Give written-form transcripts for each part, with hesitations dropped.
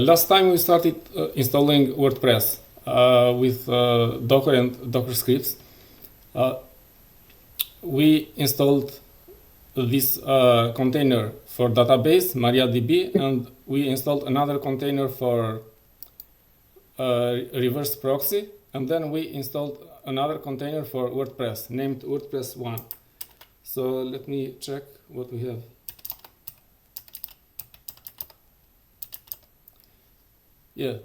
Last time we started installing WordPress with Docker and Docker scripts. We installed this container for database, MariaDB, and we installed another container for reverse proxy, and then we installed another container for WordPress named WordPress 1. So let me check what we have. Yeah,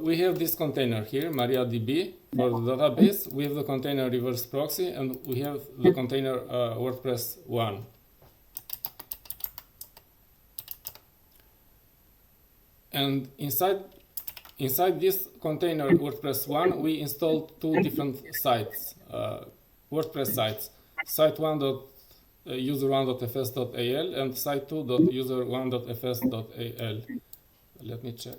we have this container here, MariaDB, for the database. We have the container reverse proxy, and we have the container WordPress 1. And inside this container WordPress 1, we installed two different sites, WordPress sites, site1.user1.fs.al and site2.user1.fs.al. Let me check.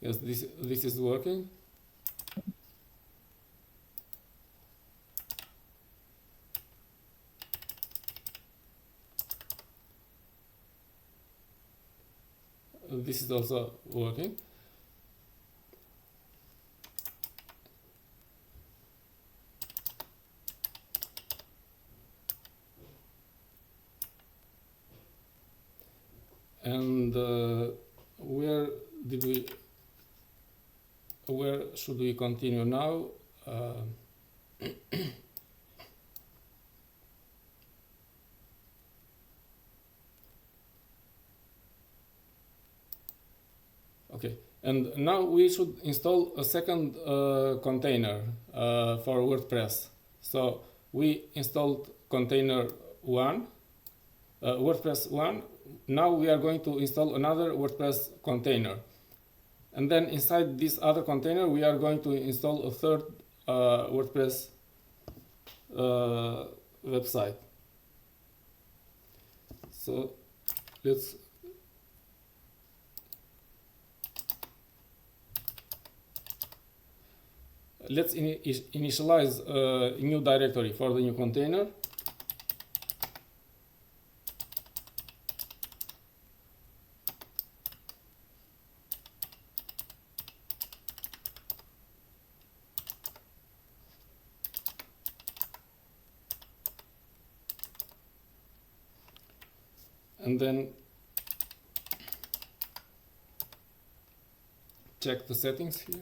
Yes, this is working. This is also working. And where should we continue now? Okay, and now we should install a second container for WordPress. So we installed container 1, WordPress 1. Now we are going to install another WordPress container. And then inside this other container, we are going to install a third WordPress website. So let's initialize a new directory for the new container. And then check the settings here.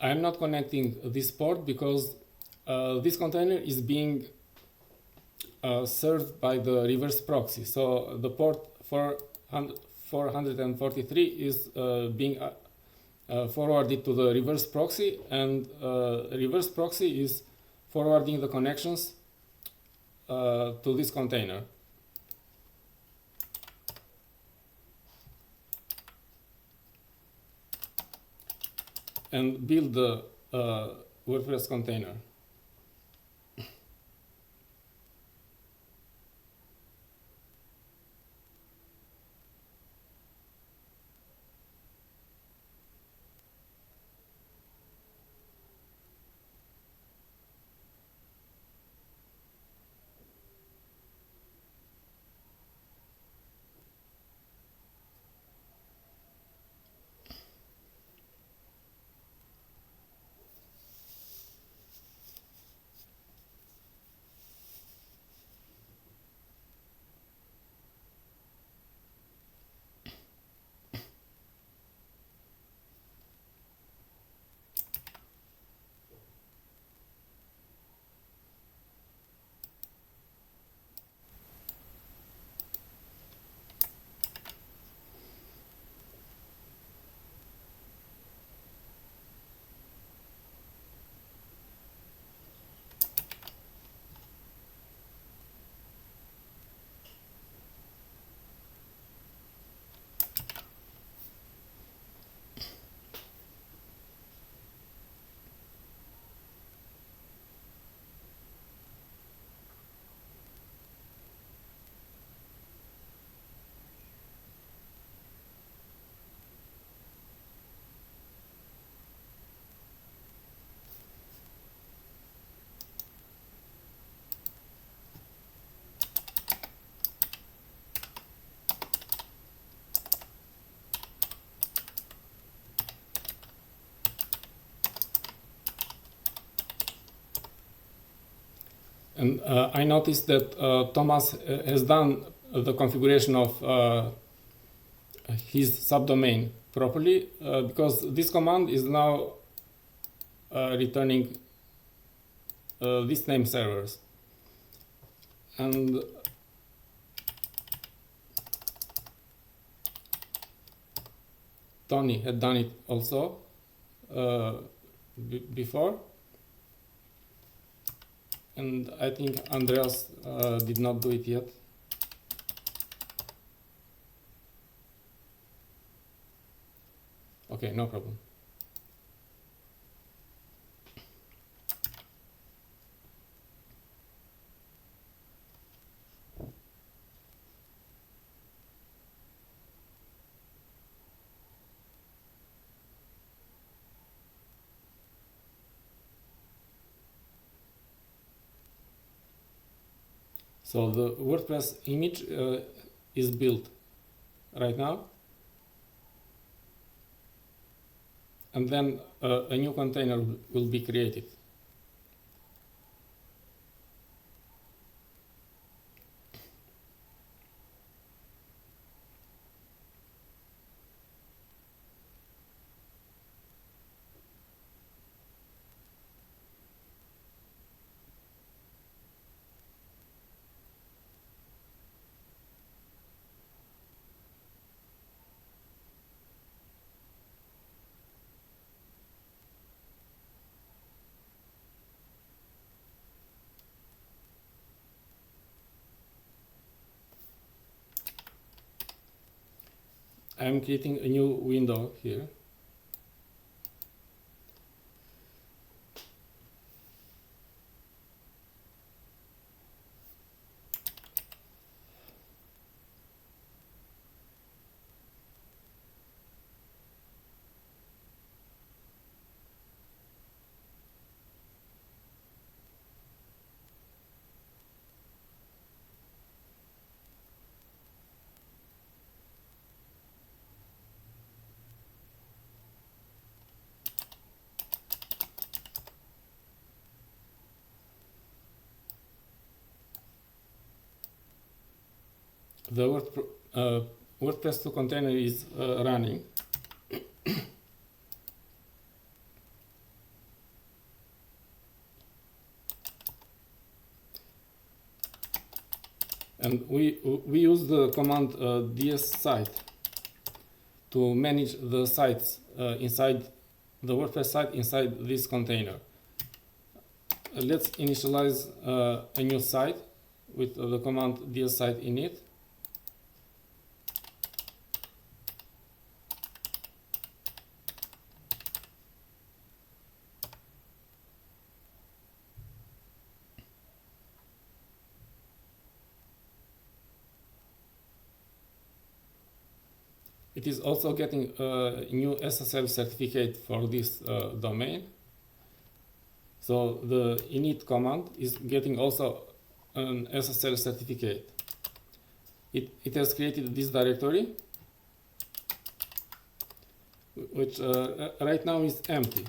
I'm not connecting this port because this container is being served by the reverse proxy. So the port 443 is being forwarded to the reverse proxy, and reverse proxy is forwarding the connections to this container. And build the WordPress container. And I noticed that Thomas has done the configuration of his subdomain properly because this command is now returning this name servers. And Tony had done it also before, and I think Andreas did not do it yet. Okay, no problem. So the WordPress image is built right now, and then a new container will be created. I am creating a new window here. The WordPress 2 container is running. And we use the command ds-site to manage the sites inside the WordPress site inside this container. Let's initialize a new site with the command ds-site init. It is also getting a new SSL certificate for this domain. So the init command is getting also an SSL certificate. It has created this directory, which right now is empty.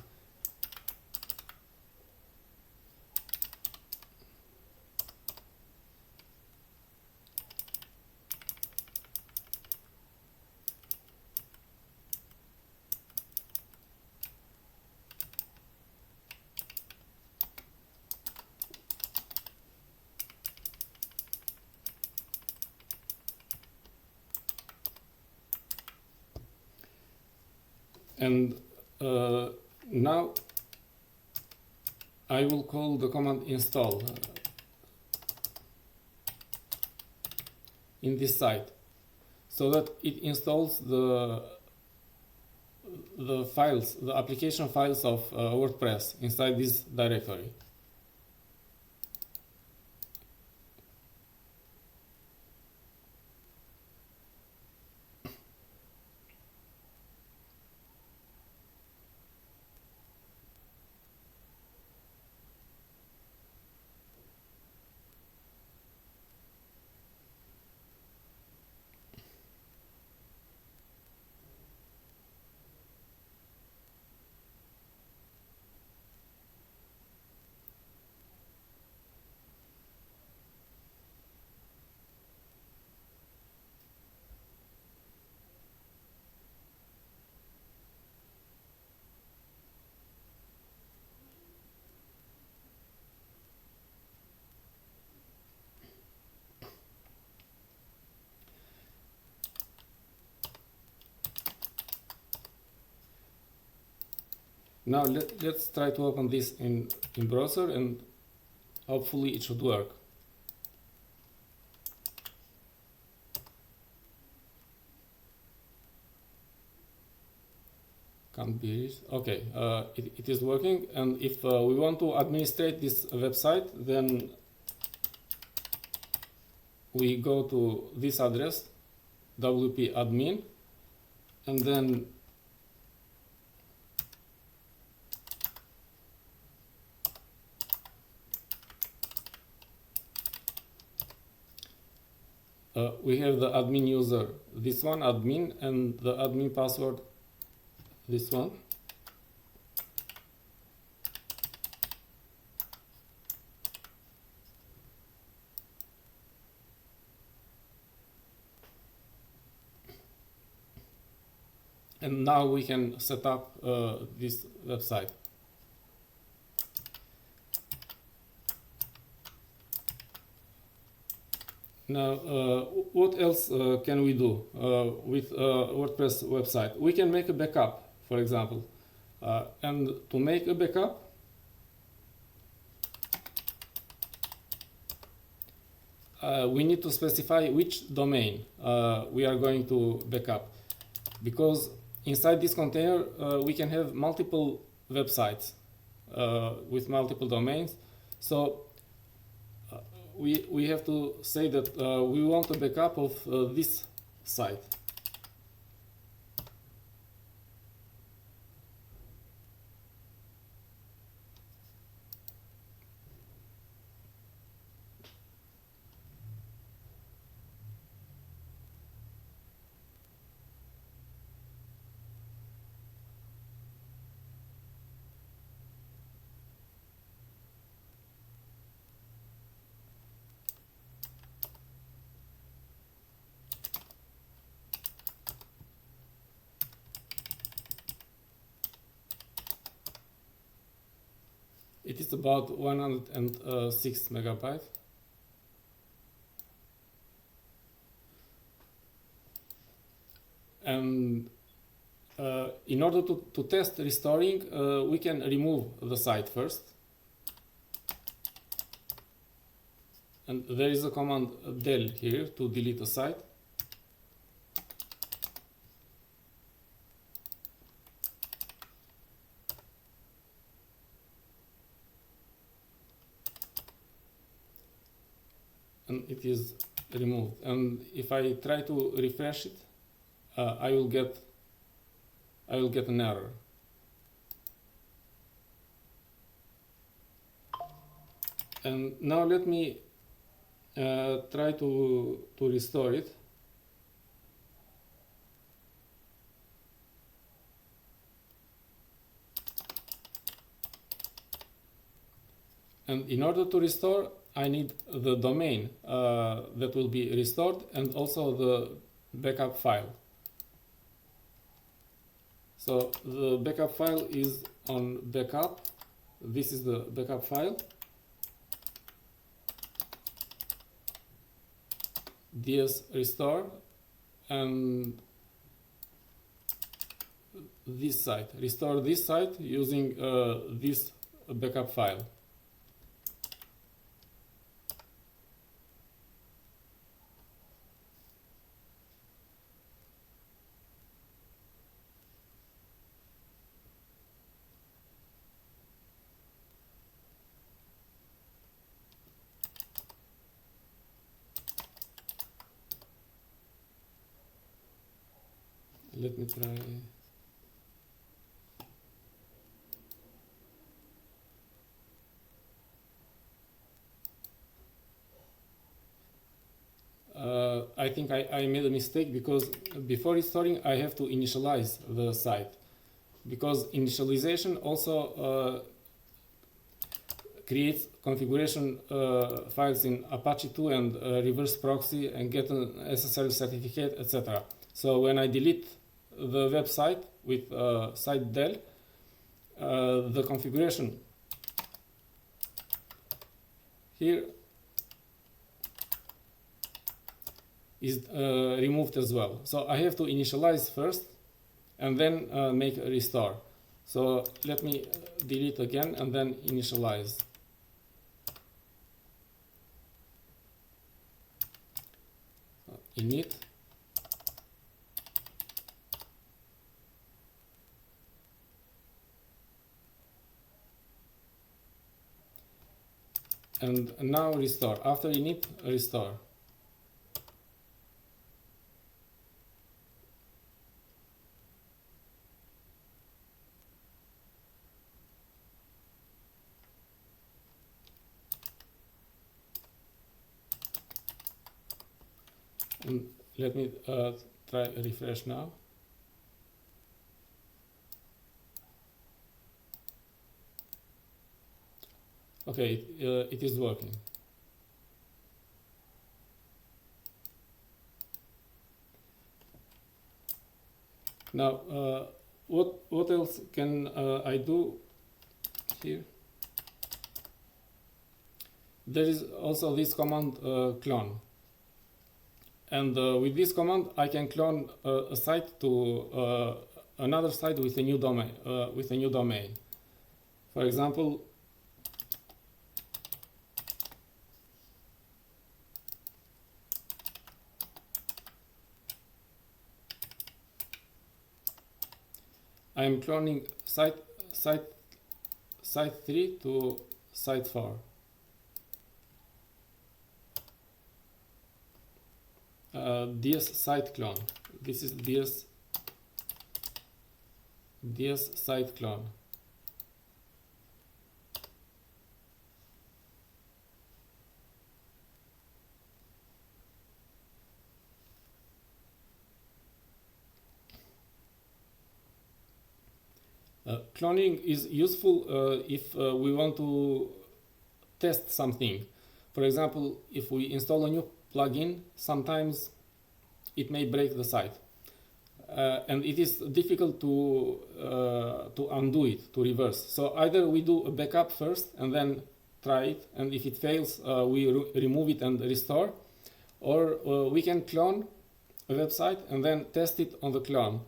And now I will call the command install in this site so that it installs the files, the application files of WordPress inside this directory. Now let's try to open this in browser, and hopefully it should work. Can't be reached. Okay, it is working, and if we want to administrate this website, then we go to this address, wp admin, and then we have the admin user, this one, admin, and the admin password, this one. And now we can set up this website. Now, what else can we do with WordPress website? We can make a backup, for example. And to make a backup, we need to specify which domain we are going to backup, because inside this container we can have multiple websites with multiple domains. So we have to say that we want a backup of this site. It is about 106 megabytes. And in order to test restoring, we can remove the site first. And there is a command del here to delete a site. And it is removed. And if I try to refresh it, I will get an error. And now let me try to restore it. And in order to restore, I need the domain that will be restored, and also the backup file. So the backup file is on backup. This is the backup file. ds restore, and this site. Restore this site using this backup file. Let me try. I think I made a mistake, because before restoring I have to initialize the site, because initialization also creates configuration files in Apache 2 and reverse proxy and get an SSL certificate, etc. So when I delete the website with site del, the configuration here is removed as well. So I have to initialize first and then make a restore. So let me delete again and then initialize. Init. And now restore. After init, restore. And let me try refresh now. Okay, it is working. Now, what else can I do here? There is also this command clone, and with this command I can clone a site to another site with a new domain. For example, I am cloning site 3 to site 4. DS site clone. This is DS site clone. Cloning is useful if we want to test something. For example, if we install a new plugin, sometimes it may break the site, and it is difficult to undo it, to reverse. So either we do a backup first and then try it, and if it fails, we remove it and restore, or we can clone a website and then test it on the clone.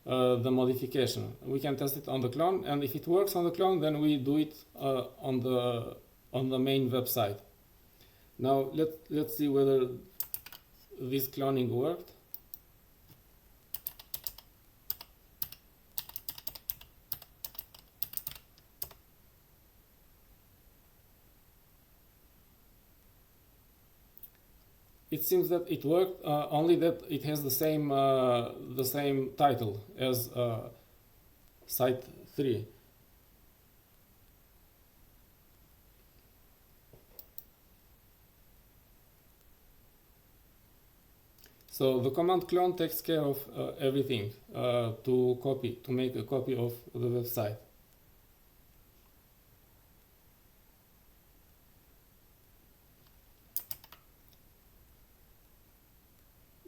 The modification, we can test it on the clone, and if it works on the clone, then we do it on the main website. Now let's see whether this cloning worked. It seems that it worked, only that it has the same title as site 3. So the command clone takes care of everything to make a copy of the website.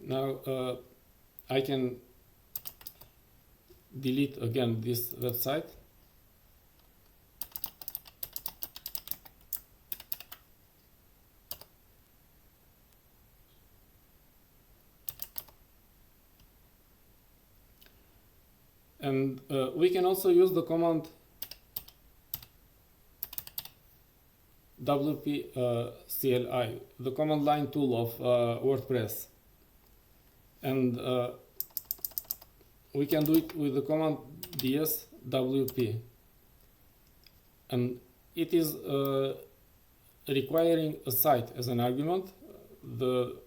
Now I can delete again this website. And we can also use the command wp CLI, the command line tool of WordPress. And we can do it with the command dswp, and it is requiring a site as an argument, the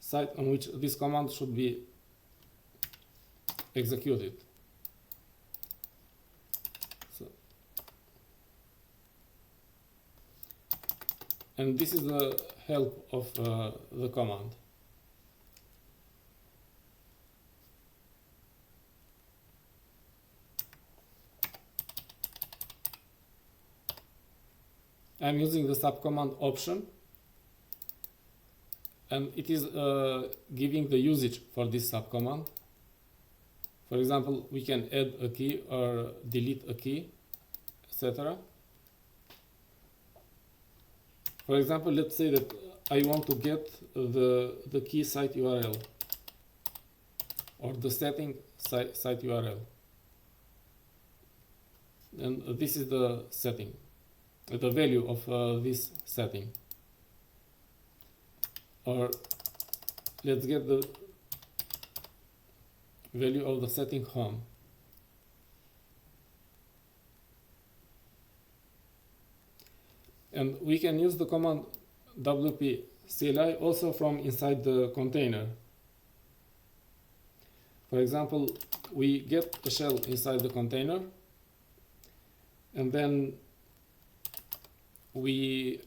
site on which this command should be executed. So, and this is the help of the command. I'm using the subcommand option, and it is giving the usage for this subcommand. For example, we can add a key or delete a key, etc. For example, let's say that I want to get the key site URL or the setting site URL. and this is the setting, the value of this setting. Or let's get the value of the setting home. And we can use the command wp CLI also from inside the container. For example, we get a shell inside the container, and then we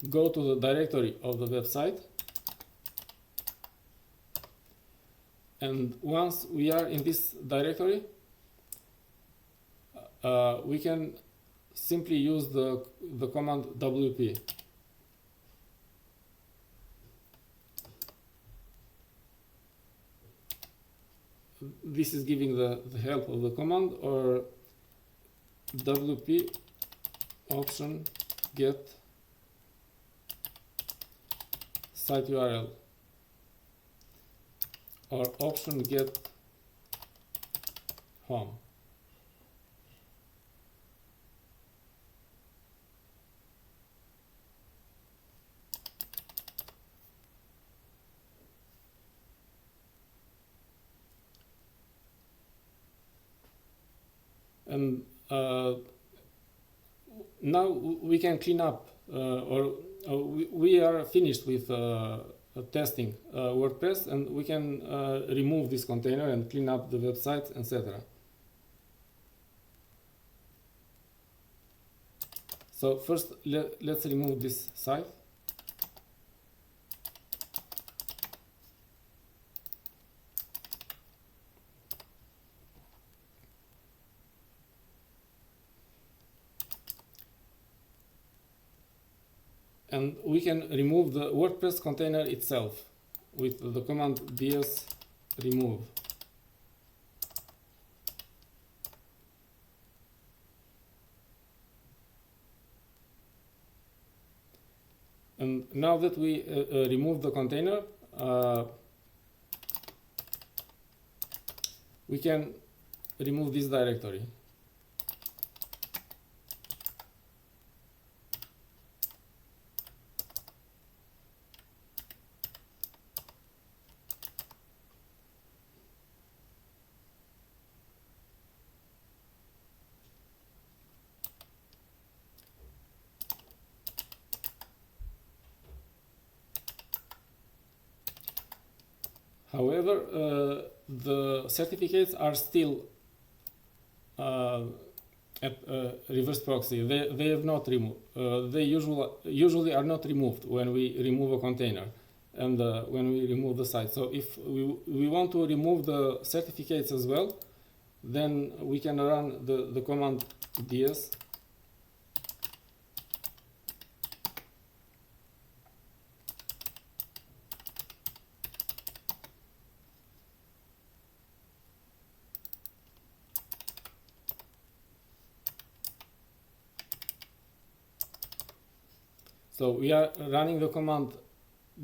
go to the directory of the website, and once we are in this directory, we can simply use the command wp. This is giving the help of the command, or wp option get site URL, or option get home. And now we can clean up, we are finished with testing WordPress, and we can remove this container and clean up the website, etc. So first, let's remove this site. And we can remove the WordPress container itself with the command ds remove. And now that we remove the container, we can remove this directory. However, the certificates are still at reverse proxy. They have not removed. They usually are not removed when we remove a container and when we remove the site. So if we want to remove the certificates as well, then we can run the command ds So we are running the command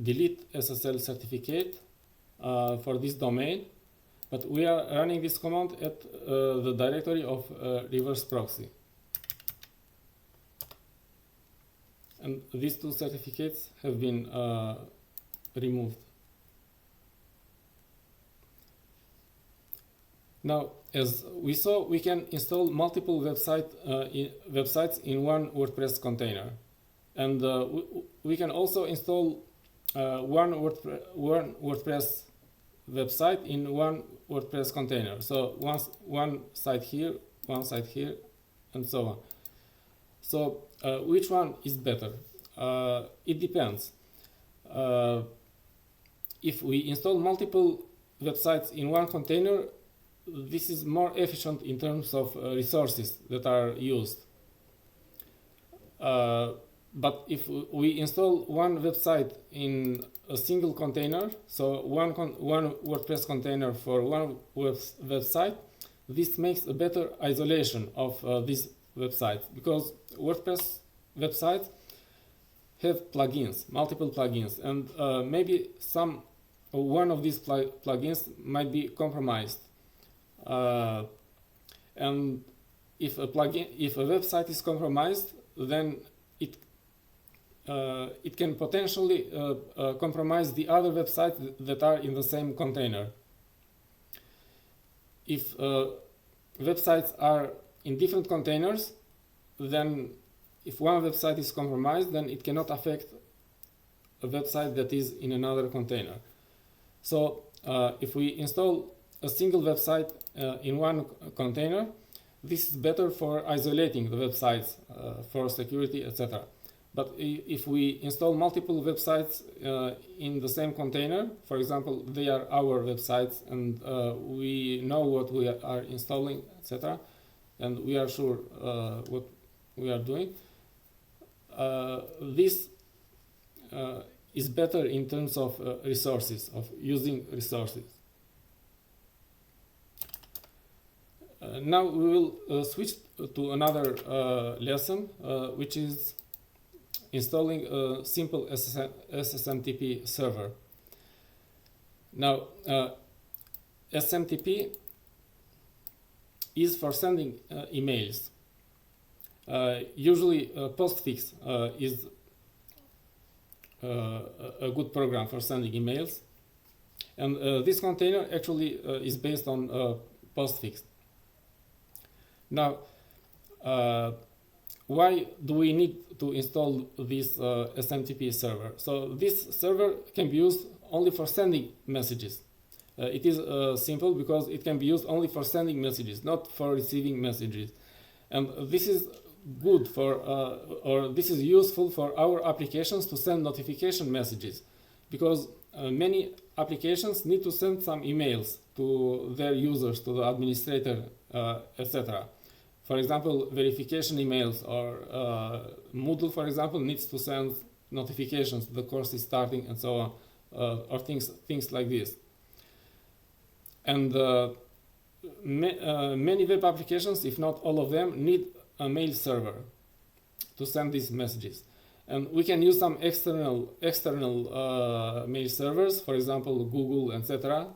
delete SSL certificate for this domain, but we are running this command at the directory of reverse proxy. And these two certificates have been removed. Now, as we saw, we can install multiple websites in one WordPress container. And we can also install one WordPress website in one WordPress container. So one site here, and so on. So which one is better? It depends. If we install multiple websites in one container, this is more efficient in terms of resources that are used. But if we install one website in a single container, so one WordPress container for one website, this makes a better isolation of these websites, because WordPress websites have plugins, multiple plugins, and maybe one of these plugins might be compromised. And if a website is compromised, then it can potentially compromise the other websites that are in the same container. If websites are in different containers, then if one website is compromised, then it cannot affect a website that is in another container. So if we install a single website in one container, this is better for isolating the websites for security, etc. But if we install multiple websites in the same container, for example, they are our websites and we know what we are installing, etc., and we are sure what we are doing, this is better in terms of resources, of using resources. Now we will switch to another lesson, which is installing a simple SMTP server. Now, SMTP is for sending emails. Usually, Postfix is a good program for sending emails, and this container actually is based on Postfix. Now, why do we need to install this SMTP server? So this server can be used only for sending messages. It is simple because it can be used only for sending messages, not for receiving messages. And this is good for, or this is useful for our applications to send notification messages, because many applications need to send some emails to their users, to the administrator, etc. For example, verification emails, or Moodle, for example, needs to send notifications the course is starting and so on, or things like this. And many web applications, if not all of them, need a mail server to send these messages. And we can use some external mail servers, for example, Google, etc.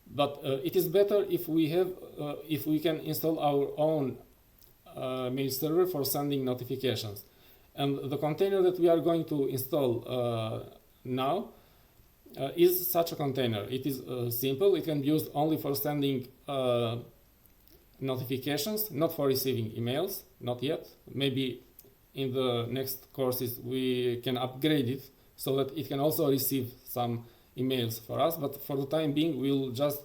But it is better if we have, if we can install our own mail server for sending notifications. And the container that we are going to install now is such a container. It is simple. It can be used only for sending notifications, not for receiving emails, not yet. Maybe in the next courses we can upgrade it so that it can also receive some emails for us, but for the time being we'll just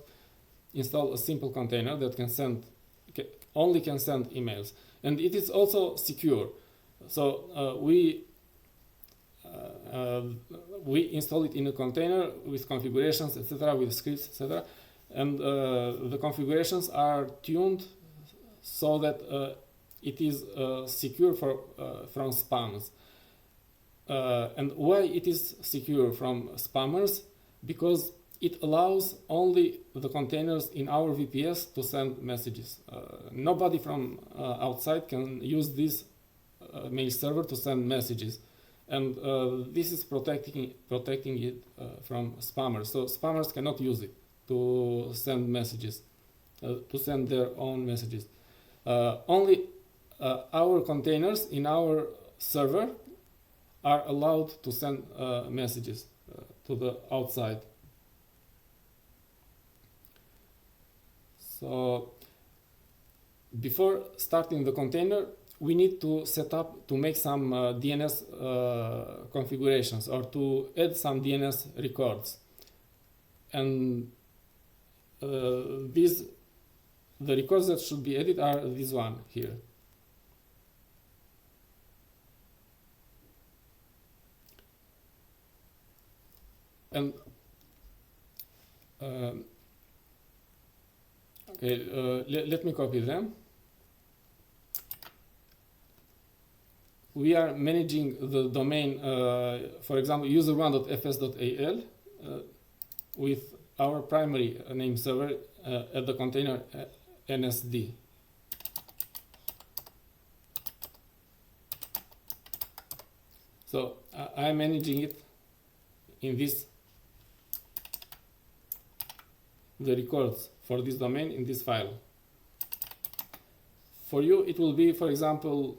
install a simple container that can send, only can send emails, and it is also secure. So we install it in a container with configurations, etc., with scripts, etc., and the configurations are tuned so that it is secure from spams. And why it is secure from spammers? Because it allows only the containers in our VPS to send messages. Nobody from outside can use this mail server to send messages, and this is protecting it from spammers. So spammers cannot use it to send messages, to send their own messages. Only our containers in our server are allowed to send messages to the outside. So before starting the container, we need to set up, to make some DNS configurations, or to add some DNS records. And the records that should be added are this one here. And let me copy them. We are managing the domain, for example, user1.fs.al with our primary name server at the container NSD. So I am managing it in this, the records for this domain in this file. for you, it will be, for example,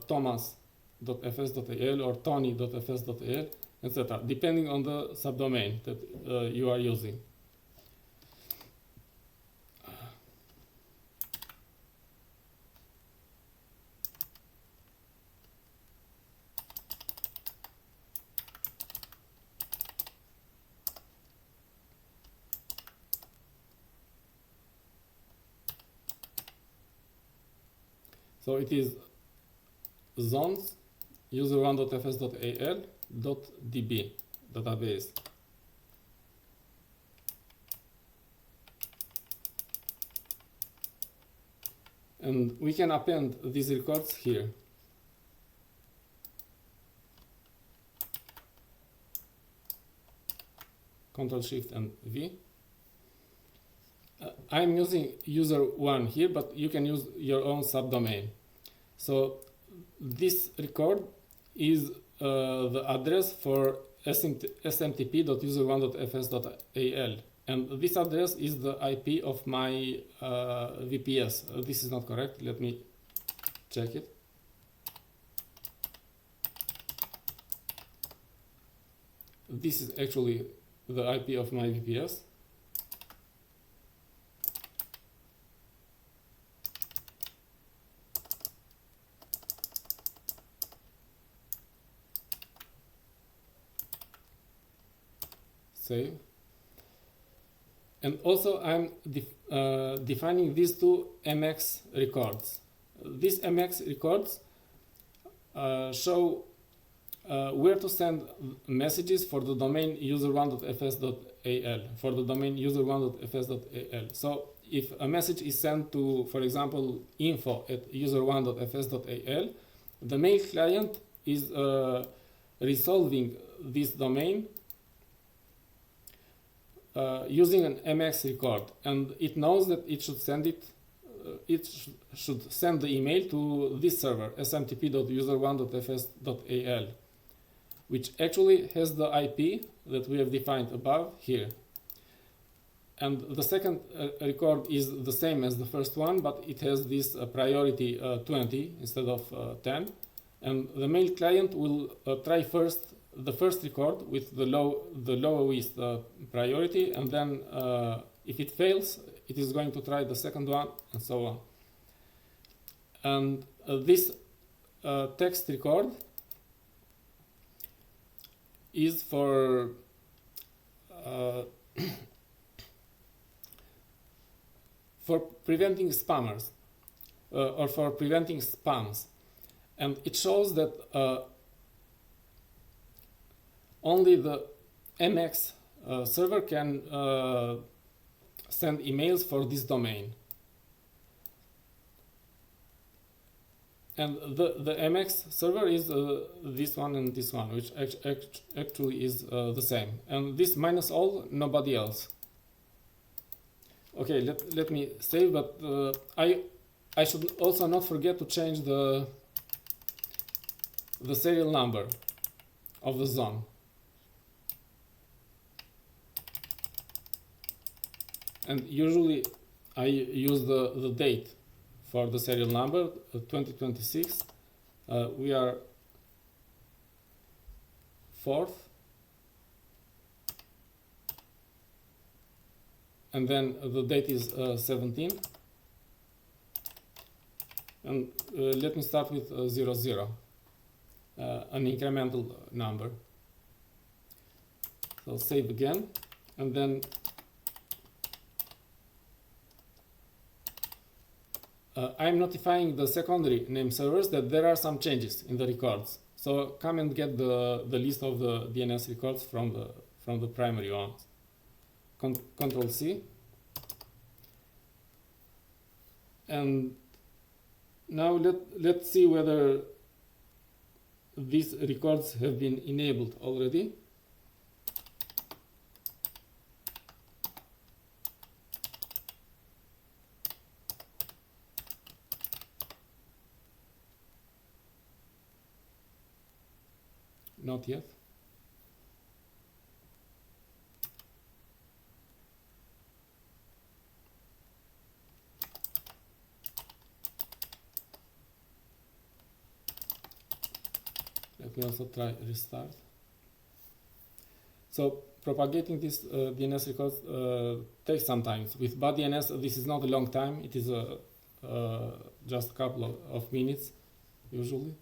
thomas.fs.al or tony.fs.al, etc., depending on the subdomain that you are using. So it is zones user1.fs.al.db database. And we can append these records here. Control Shift and V. I'm using user1 here, but you can use your own subdomain. So this record is the address for smtp.user1.fs.al, and this address is the IP of my VPS. This is not correct. Let me check it. This is actually the IP of my VPS. Save. And also I'm defining these two MX records. These MX records show where to send messages for the domain user1.fs.al, for the domain user1.fs.al. So if a message is sent to, for example, info@user1.fs.al, the mail client is resolving this domain using an MX record, and it knows that it should send it. Should send the email to this server, smtp.user1.fs.al, which actually has the IP that we have defined above here. And the second record is the same as the first one, but it has this priority 20 instead of 10. And the mail client will try first the first record with the lowest priority, and then if it fails, it is going to try the second one, and so on. And this text record is for for preventing spammers or for preventing spams, and it shows that only the MX server can send emails for this domain. And the MX server is this one and this one, which actually is the same. And this minus all, nobody else. Okay, let me save, but I should also not forget to change the serial number of the zone. And usually I use the date for the serial number, 2026. We are 4th. And then the date is 17. And let me start with 00, an incremental number. So save again, and then I'm notifying the secondary name servers that there are some changes in the records. So come and get the list of the DNS records from the primary ones. Control C. And now let's see whether these records have been enabled already. Not yet. we also try restart. So propagating this DNS record takes some time. With BudDNS, this is not a long time. It is just a couple of minutes, usually.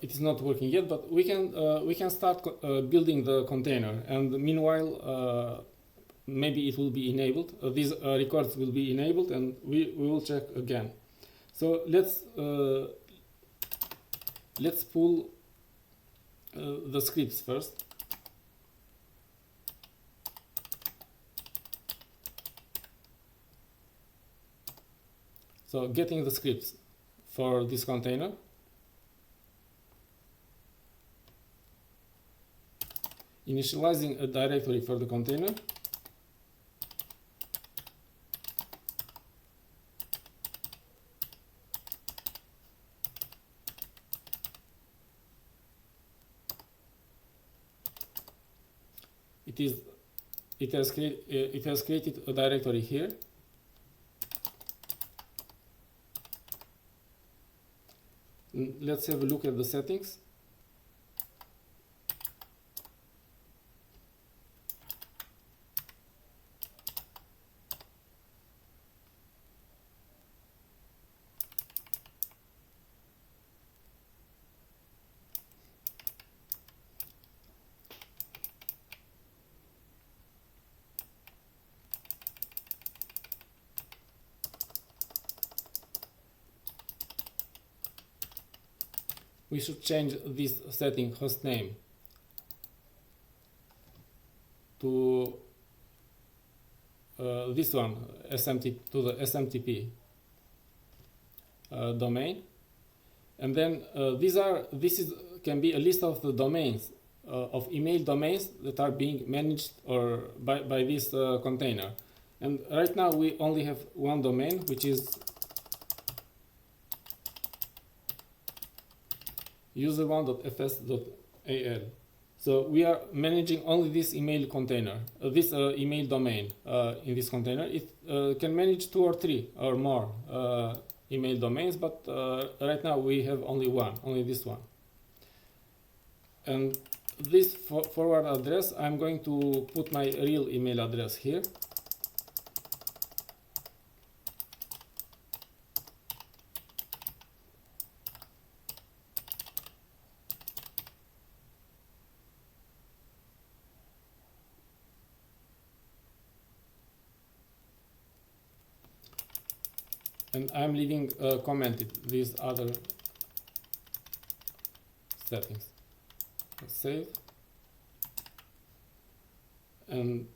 It is not working yet, but we can start building the container, and meanwhile maybe it will be enabled. These records will be enabled, and we will check again. So let's pull the scripts first. So getting the scripts for this container. Initializing a directory for the container. It has created a directory here. Let's have a look at the settings. We should change this setting hostname to this one, to the SMTP domain, and then can be a list of the domains of email domains that are being managed or by this container. And right now we only have one domain, which is user1.fs.al. So we are managing only this email container, this email domain in this container. It can manage 2 or 3 or more email domains, but right now we have only this one. And this forward address, I'm going to put my real email address here. And I'm leaving commented these other settings. Save. And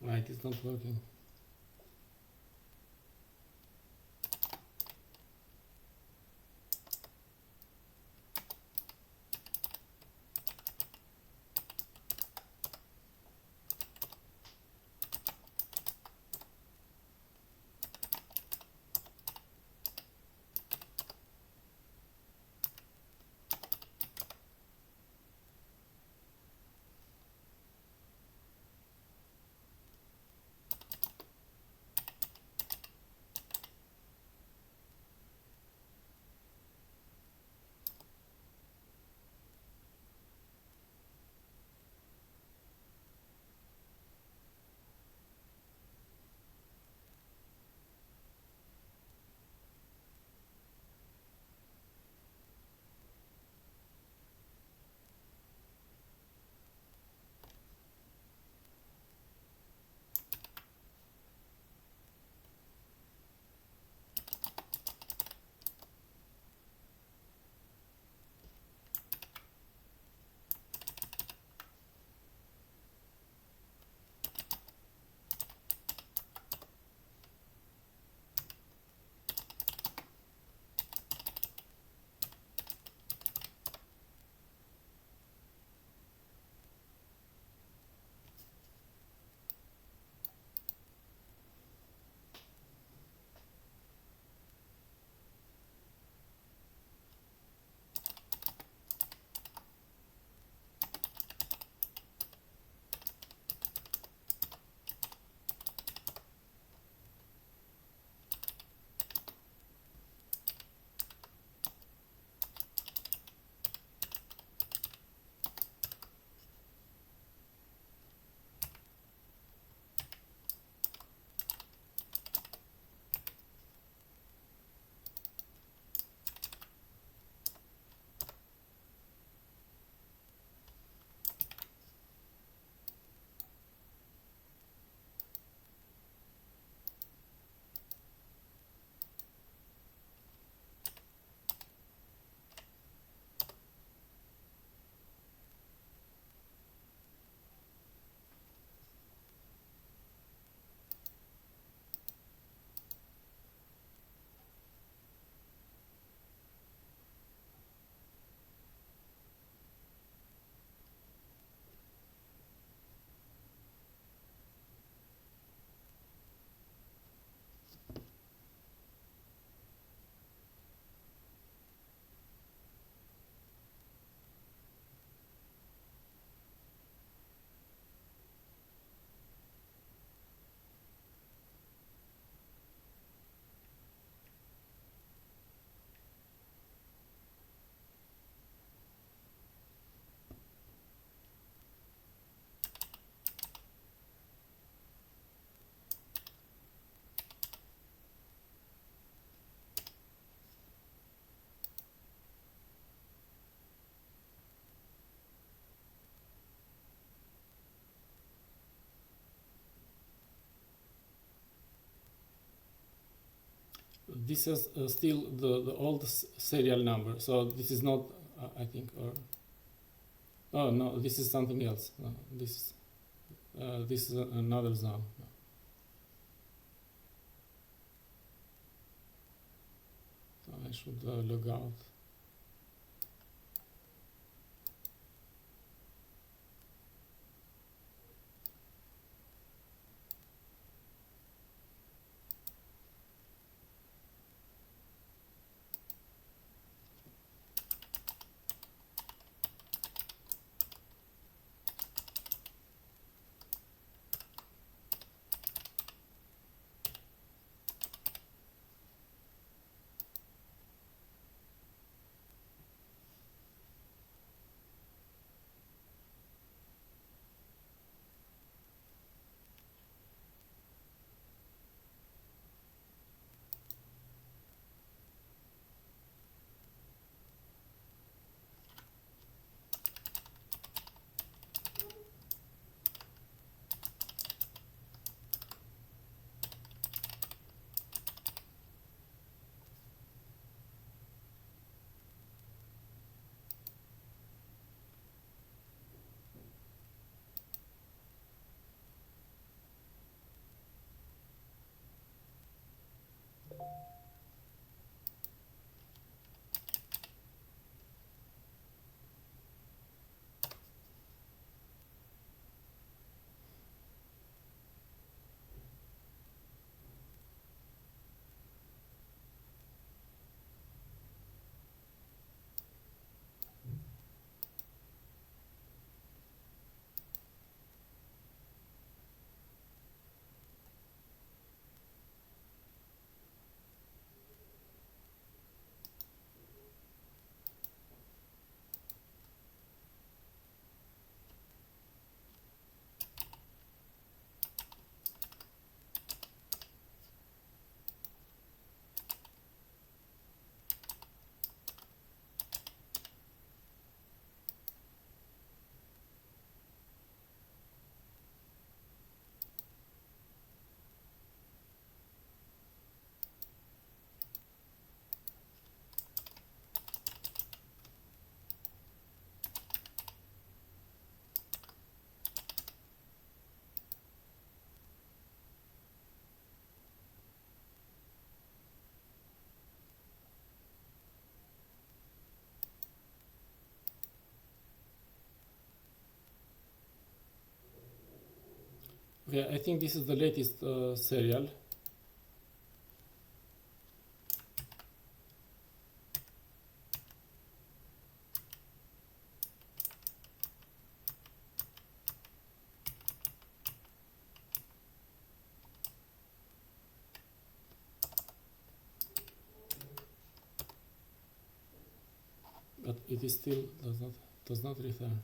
right, it's not working. this is still the old serial number, so this is not I think, or oh no, this is something else. No, this is another zone. So I should log out. Okay, I think this is the latest serial. But it is still does not return.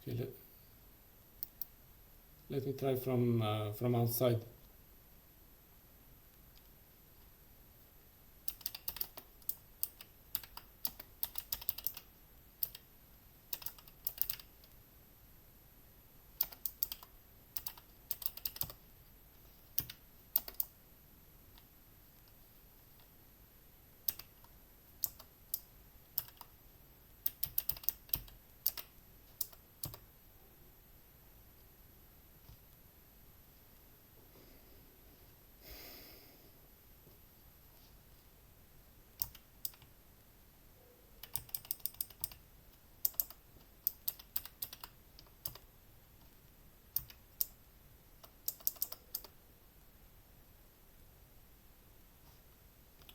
Okay, let me try from outside.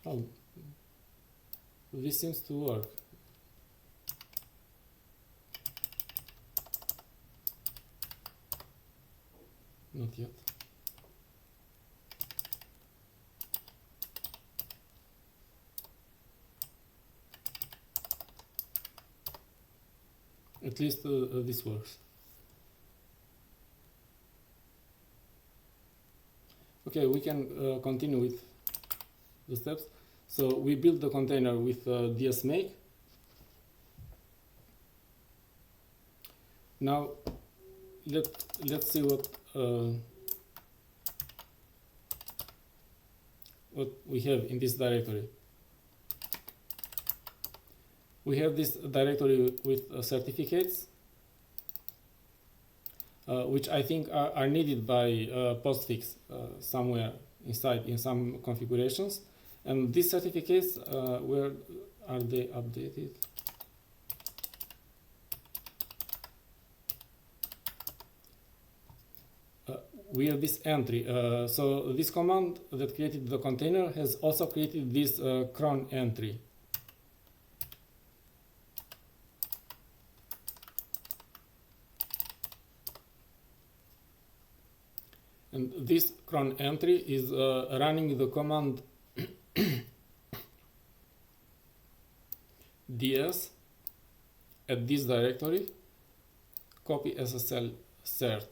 Oh, this seems to work. Not yet. At least this works. Okay, we can continue with the steps. So we build the container with dsmake. Now let's see what we have in this directory. We have this directory with certificates, which I think are needed by postfix somewhere inside in some configurations. And these certificates, where are they updated? We have this entry. So this command that created the container has also created this cron entry. And this cron entry is running the command ds at this directory, copy SSL cert.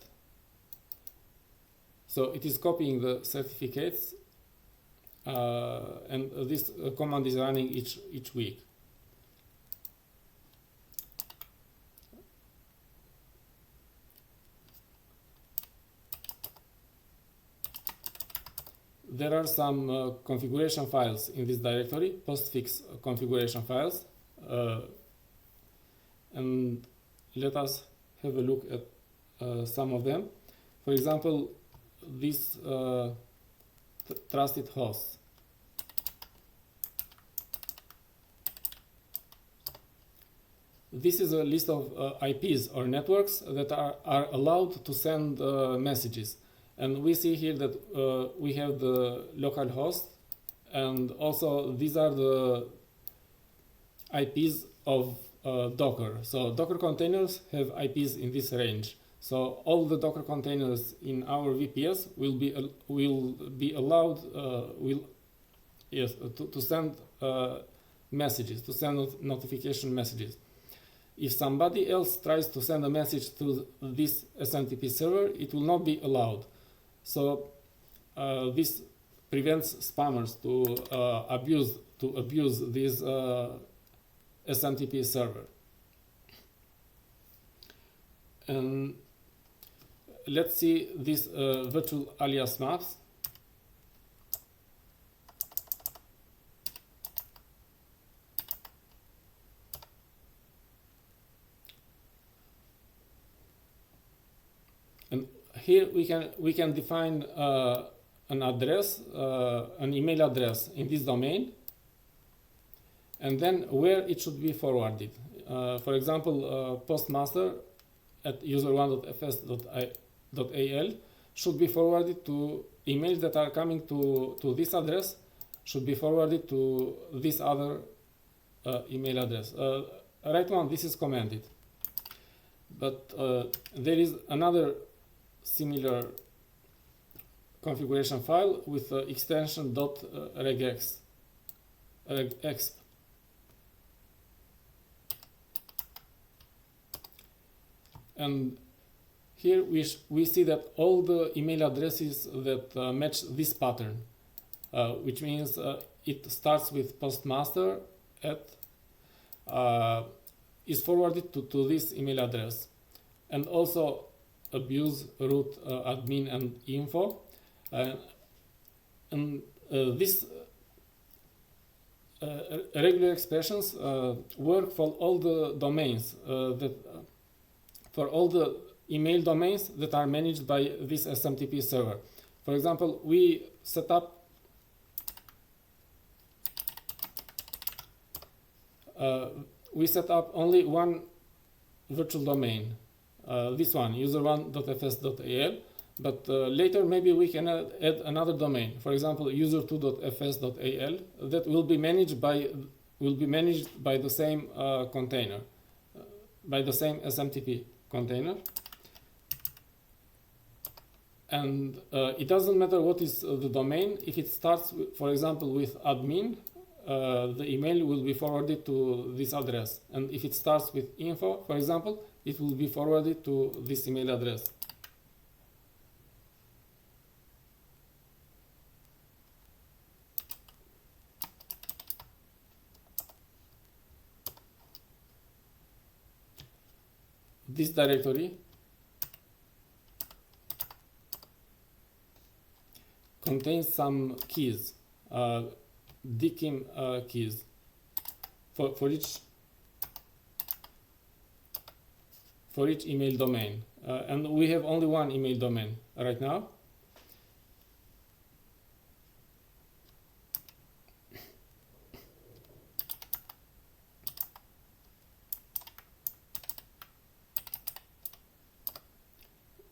So it is copying the certificates, and this command is running each week. There are some configuration files in this directory, postfix configuration files, and let us have a look at some of them. For example, this trusted host. This is a list of IPs or networks that are allowed to send messages. And we see here that we have the local host, and also these are the IPs of Docker. So Docker containers have IPs in this range. So all the Docker containers in our VPS will be allowed to send messages, to send notification messages. If somebody else tries to send a message to this SMTP server, it will not be allowed. So this prevents spammers to abuse this SMTP server. And let's see these virtual alias maps. And here we can define an address, an email address in this domain, and then where it should be forwarded. For example, postmaster at user1.fs.al should be forwarded to emails that are coming to this address, should be forwarded to this other email address. Right now this is commented, but there is another similar configuration file with extension .regex. And here we see that all the email addresses that match this pattern, which means it starts with postmaster at is forwarded to this email address, and also abuse, root, admin, and info. And these regular expressions work for all the domains for all the email domains that are managed by this SMTP server. For example, we set up only one virtual domain, this one, user1.fs.al, but later maybe we can add another domain, for example, user2.fs.al, that will be managed by the same container, by the same SMTP container. And it doesn't matter what is the domain. If it starts, for example, with admin, the email will be forwarded to this address. And if it starts with info, for example, it will be forwarded to this email address. This directory contains some keys, DKIM keys for each email domain, and we have only one email domain right now.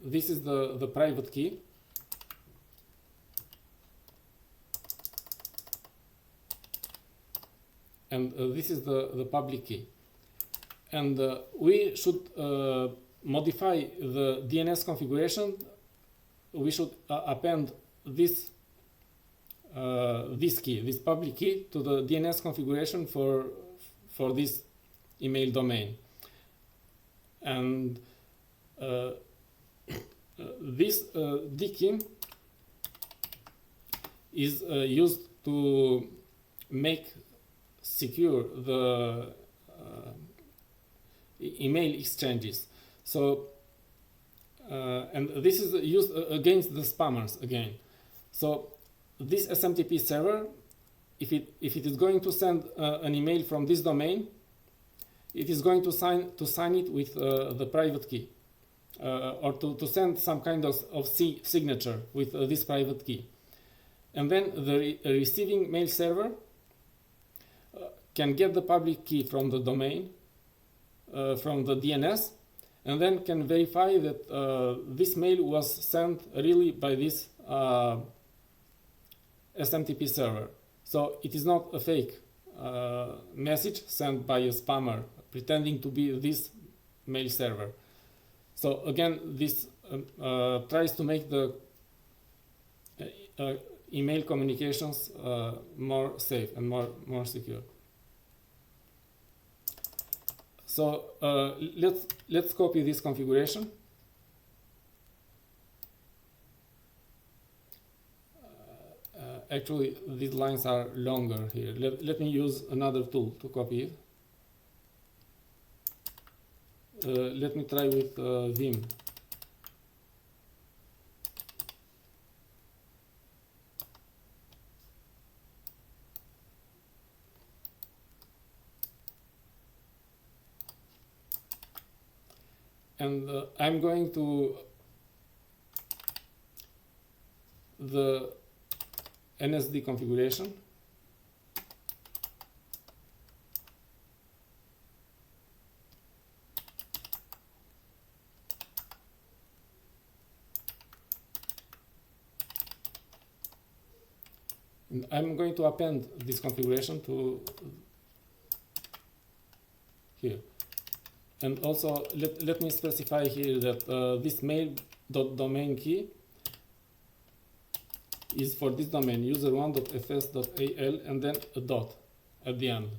This is the private key. And this is the public key. And we should modify the DNS configuration. We should append this key, this public key, to the DNS configuration for this email domain. And this DKIM is used to make secure the email exchanges. So and this is used against the spammers again. So this SMTP server, if it is going to send an email from this domain, it is going to sign it with the private key, or to send some kind of signature with this private key. And then the receiving mail server can get the public key from the domain, from the DNS, and then can verify that this mail was sent really by this SMTP server. So it is not a fake message sent by a spammer pretending to be this mail server. So again, this tries to make the email communications more safe and more secure. So let's copy this configuration. Actually, these lines are longer here. Let me use another tool to copy it. Let me try with Vim. And I'm going to the NSD configuration. And I'm going to append this configuration to here. And also let me specify here that this mail.domain key is for this domain, user1.fs.al, and then a dot at the end.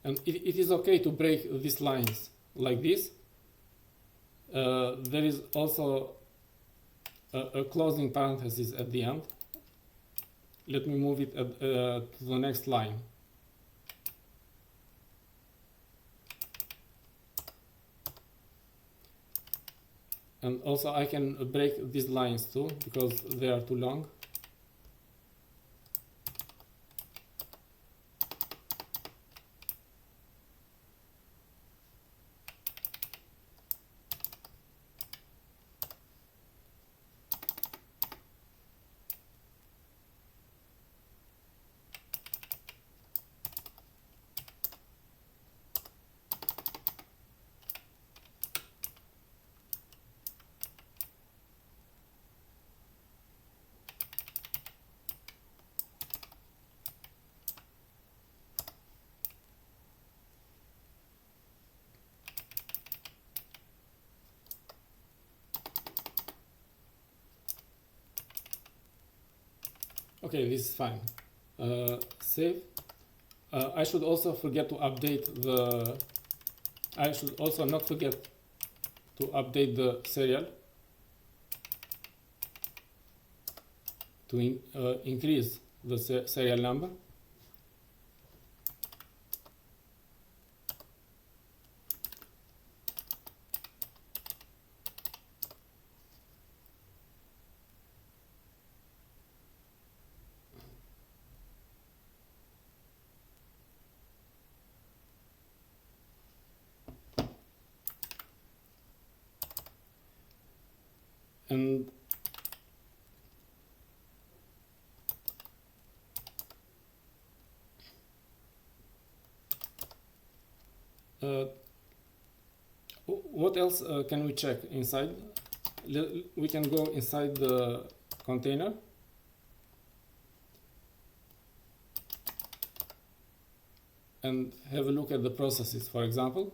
And it is okay to break these lines like this. There is also a closing parenthesis at the end. Let me move it to the next line. And also I can break these lines too, because they are too long. Okay, this is fine. Save. I should also forget to update I should also not forget to update the serial to increase the serial number. And what else can we check inside? We can go inside the container and have a look at the processes, for example.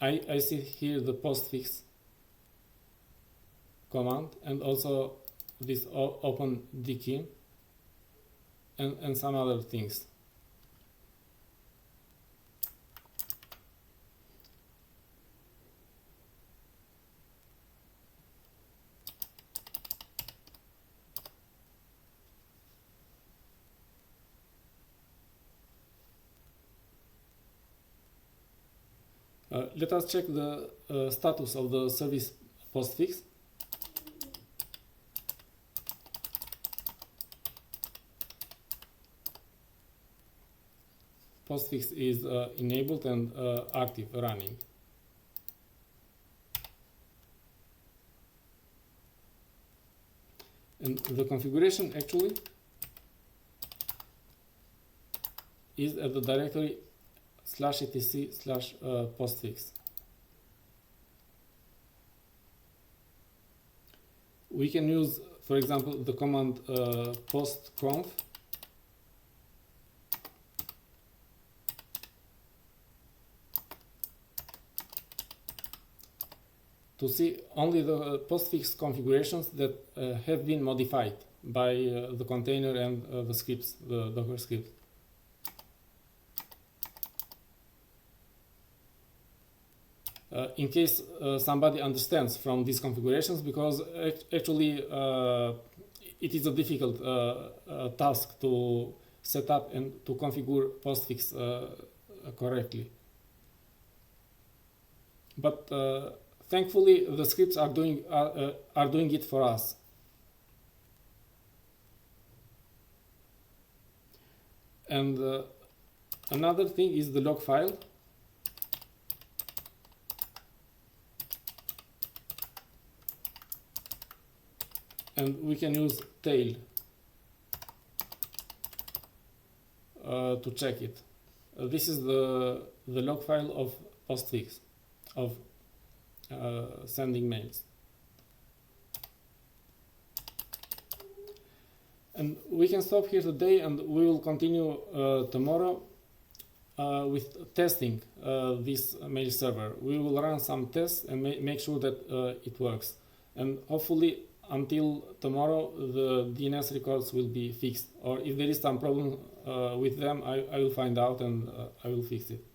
I see here the postfix command and also this open dkey and some other things. Let us check the status of the service postfix. Postfix is enabled and active, running. And the configuration actually is at the directory /etc/postfix. We can use, for example, the command postconf to see only the postfix configurations that have been modified by the container and the scripts, the Docker script. In case somebody understands from these configurations, because actually it is a difficult task to set up and to configure postfix correctly. But thankfully, the scripts are doing it for us. And another thing is the log file. And we can use tail to check it. This is the log file of postfix, of sending mails. And we can stop here today, and we will continue tomorrow with testing this mail server. We will run some tests and make sure that it works. And hopefully until tomorrow the DNS records will be fixed, or if there is some problem with them, I will find out and I will fix it.